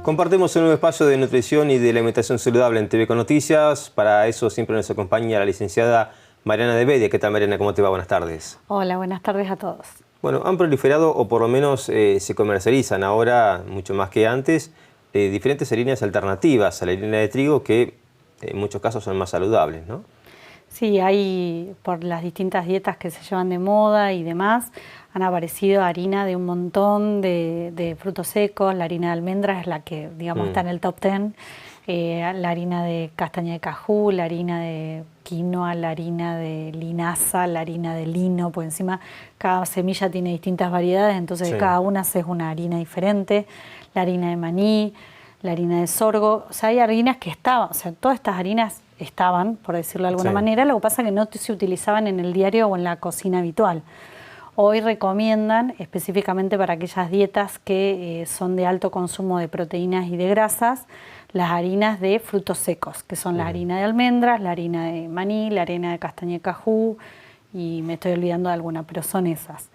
Compartimos un nuevo espacio de nutrición y de alimentación saludable en TV con Noticias. Para eso siempre nos acompaña la licenciada Mariana de Bedia. ¿Qué tal, Mariana? ¿Cómo te va? Buenas tardes. Hola, buenas tardes a todos. Bueno, han proliferado, o por lo menos se comercializan ahora, mucho más que antes, diferentes harinas alternativas a la harina de trigo que en muchos casos son más saludables, ¿no? Sí, hay, por las distintas dietas que se llevan de moda y demás, han aparecido harina de un montón de frutos secos. La harina de almendras es la que, digamos, está en el top 10. La harina de castaña de cajú, la harina de quinoa, la harina de linaza, la harina de lino, pues encima cada semilla tiene distintas variedades, entonces sí, cada una es una harina diferente. La harina de maní, la harina de sorgo, o sea, hay harinas que estaban, o sea, todas estas harinas estaban, por decirlo de alguna manera, lo que pasa es que no se utilizaban en el diario o en la cocina habitual. Hoy recomiendan específicamente para aquellas dietas que son de alto consumo de proteínas y de grasas, las harinas de frutos secos, que son la harina de almendras, la harina de maní, la harina de castaña de cajú, y me estoy olvidando de alguna, pero son esas.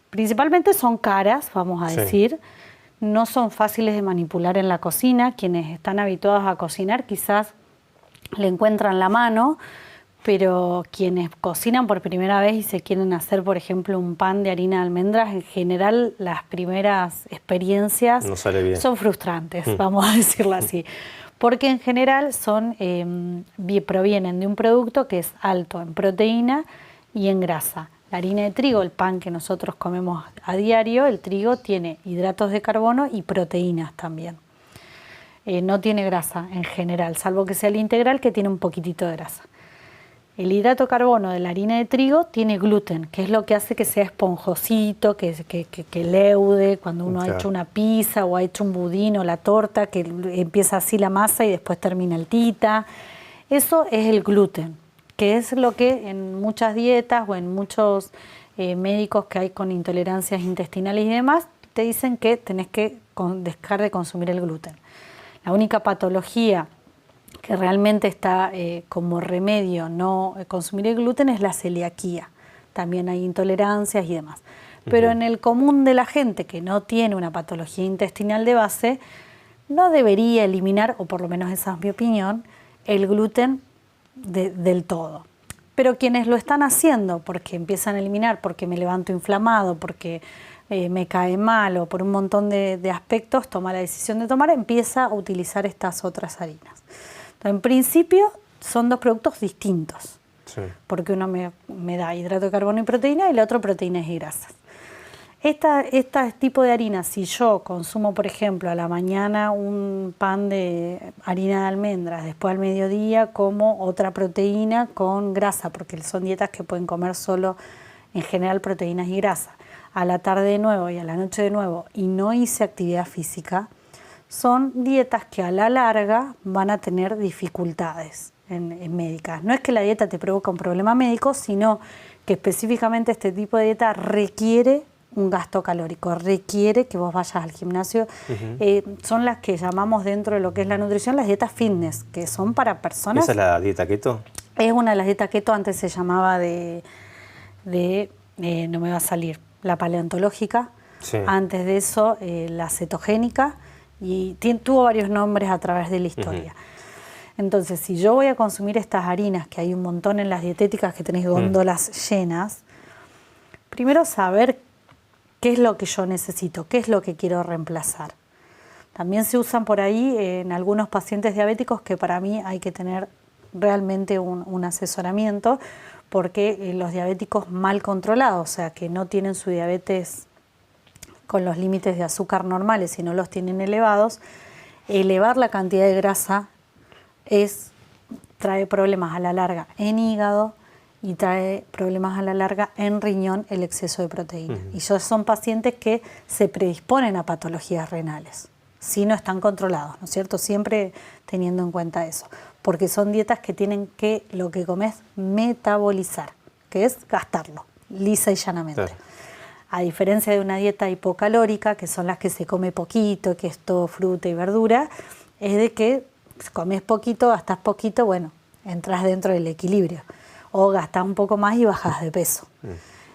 Principalmente son caras, vamos a decir, no son fáciles de manipular en la cocina. Quienes están habituados a cocinar quizás le encuentran la mano, pero quienes cocinan por primera vez y se quieren hacer, por ejemplo, un pan de harina de almendras, en general las primeras experiencias no sale bien, son frustrantes, vamos a decirlo así, porque en general son, provienen de un producto que es alto en proteína y en grasa. La harina de trigo, el pan que nosotros comemos a diario, el trigo tiene hidratos de carbono y proteínas también. No tiene grasa en general, salvo que sea el integral, que tiene un poquitito de grasa. El hidrato de carbono de la harina de trigo tiene gluten, que es lo que hace que sea esponjosito, que leude cuando uno ha hecho una pizza o ha hecho un budín o la torta, que empieza así la masa y después termina altita. Eso es el gluten, que es lo que en muchas dietas o en muchos médicos que hay con intolerancias intestinales y demás, te dicen que tenés que dejar de consumir el gluten. La única patología que realmente está como remedio no consumir el gluten es la celiaquía. También hay intolerancias y demás. Pero en el común de la gente que no tiene una patología intestinal de base, no debería eliminar, o por lo menos esa es mi opinión, el gluten del todo. Pero quienes lo están haciendo porque empiezan a eliminar, porque me levanto inflamado, porque me cae mal o por un montón de aspectos, toma la decisión de tomar, empieza a utilizar estas otras harinas. En principio son dos productos distintos, porque uno me da hidrato de carbono y proteína y el otro proteínas y grasas. Este tipo de harina, si yo consumo, por ejemplo, a la mañana un pan de harina de almendras, después al mediodía como otra proteína con grasa, porque son dietas que pueden comer solo en general proteínas y grasas, a la tarde de nuevo y a la noche de nuevo, y no hice actividad física, son dietas que a la larga van a tener dificultades en médicas. No es que la dieta te provoca un problema médico, sino que específicamente este tipo de dieta requiere un gasto calórico, requiere que vos vayas al gimnasio. Son las que llamamos dentro de lo que es la nutrición las dietas fitness, que son para personas... ¿Esa es la dieta keto? Es una de las dietas keto, antes se llamaba no me va a salir, la paleontológica, antes de eso la cetogénica, y tuvo varios nombres a través de la historia. Entonces, si yo voy a consumir estas harinas, que hay un montón en las dietéticas que tenés góndolas llenas, primero saber qué es lo que yo necesito, qué es lo que quiero reemplazar. También se usan por ahí en algunos pacientes diabéticos, que para mí hay que tener realmente un asesoramiento, porque los diabéticos mal controlados, o sea, que no tienen su diabetes con los límites de azúcar normales, si no los tienen elevados, elevar la cantidad de grasa trae problemas a la larga en hígado y trae problemas a la larga en riñón, el exceso de proteína. Y son pacientes que se predisponen a patologías renales, si no están controlados, ¿no es cierto? Siempre teniendo en cuenta eso, porque son dietas que tienen que, lo que comes, metabolizar, que es gastarlo, lisa y llanamente. A diferencia de una dieta hipocalórica, que son las que se come poquito, que es todo fruta y verdura, es de que comes poquito, gastas poquito, bueno, entras dentro del equilibrio. O gastás un poco más y bajas de peso.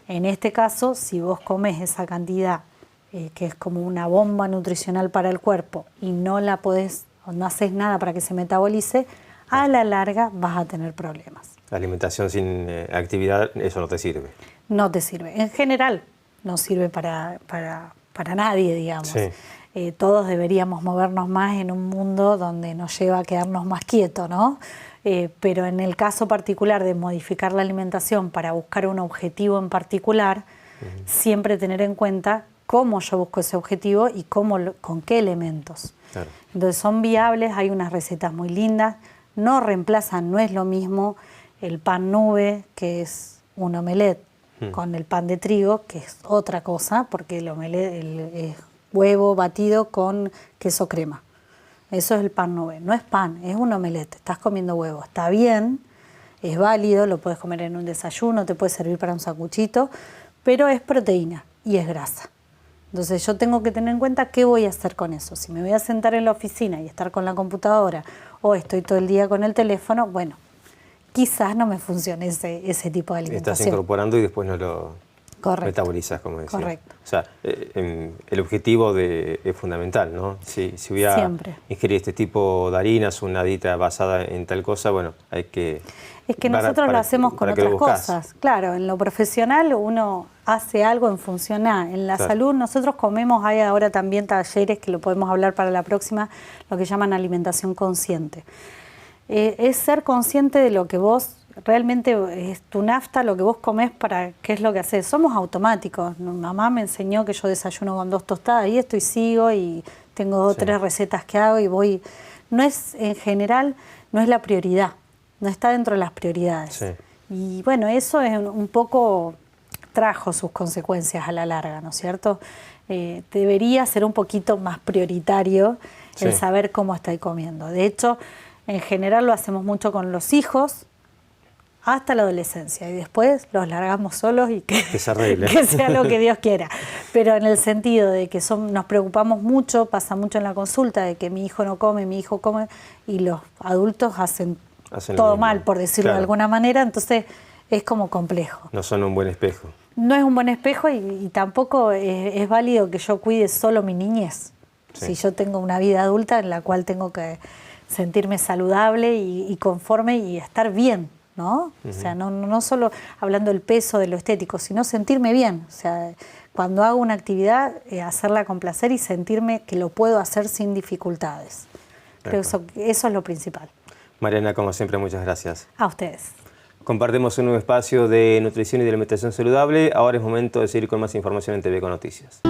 En este caso, si vos comes esa cantidad que es como una bomba nutricional para el cuerpo, y no la podés, o no haces nada para que se metabolice, a la larga vas a tener problemas. La alimentación sin actividad, eso no te sirve. No te sirve. En general, no sirve para nadie, digamos. Sí. Todos deberíamos movernos más en un mundo donde nos lleva a quedarnos más quietos, ¿no? Pero en el caso particular de modificar la alimentación para buscar un objetivo en particular, siempre tener en cuenta cómo yo busco ese objetivo y con qué elementos. Claro. Entonces son viables, hay unas recetas muy lindas, no reemplazan, no es lo mismo el pan nube, que es un omelette, con el pan de trigo, que es otra cosa, porque el omelette es huevo batido con queso crema. Eso es el pan nube. No es pan, es un omelette. Estás comiendo huevo. Está bien, es válido, lo puedes comer en un desayuno, te puede servir para un sanguchito, pero es proteína y es grasa. Entonces yo tengo que tener en cuenta qué voy a hacer con eso. Si me voy a sentar en la oficina y estar con la computadora o estoy todo el día con el teléfono, bueno, quizás no me funcione ese tipo de alimentación. Estás incorporando y después no lo metabolizas, como decía. Correcto. O sea, el objetivo es fundamental, ¿no? Si voy a Siempre. ingerir este tipo de harinas, una dieta basada en tal cosa, bueno, hay que... Es que nosotros lo hacemos con otras cosas. Claro, en lo profesional uno hace algo en función a. En la salud nosotros comemos, hay ahora también talleres que lo podemos hablar para la próxima, lo que llaman alimentación consciente. Es ser consciente de lo que vos, realmente es tu nafta, lo que vos comés para qué es lo que haces. Somos automáticos. Mamá me enseñó que yo desayuno con 2 tostadas y esto y sigo y tengo 2 o 3 recetas que hago y voy. No es, en general, no es la prioridad. No está dentro de las prioridades. Sí. Y bueno, eso es un poco, trajo sus consecuencias a la larga, ¿no es cierto? Debería ser un poquito más prioritario el saber cómo estoy comiendo. De hecho, en general lo hacemos mucho con los hijos hasta la adolescencia y después los largamos solos y que se arregle. Que sea lo que Dios quiera. Pero en el sentido de que nos preocupamos mucho, pasa mucho en la consulta, de que mi hijo no come, mi hijo come, y los adultos hacen todo mal, por decirlo de alguna manera, entonces es como complejo. No son un buen espejo. No es un buen espejo y tampoco es válido que yo cuide solo mi niñez. Si yo tengo una vida adulta en la cual tengo que sentirme saludable y conforme y estar bien, ¿no? O sea, no solo hablando del peso, de lo estético, sino sentirme bien. O sea, cuando hago una actividad, hacerla con placer y sentirme que lo puedo hacer sin dificultades. Creo que eso es lo principal. Mariana, como siempre, muchas gracias. A ustedes. Compartimos un nuevo espacio de nutrición y de alimentación saludable. Ahora es momento de seguir con más información en TV con Noticias.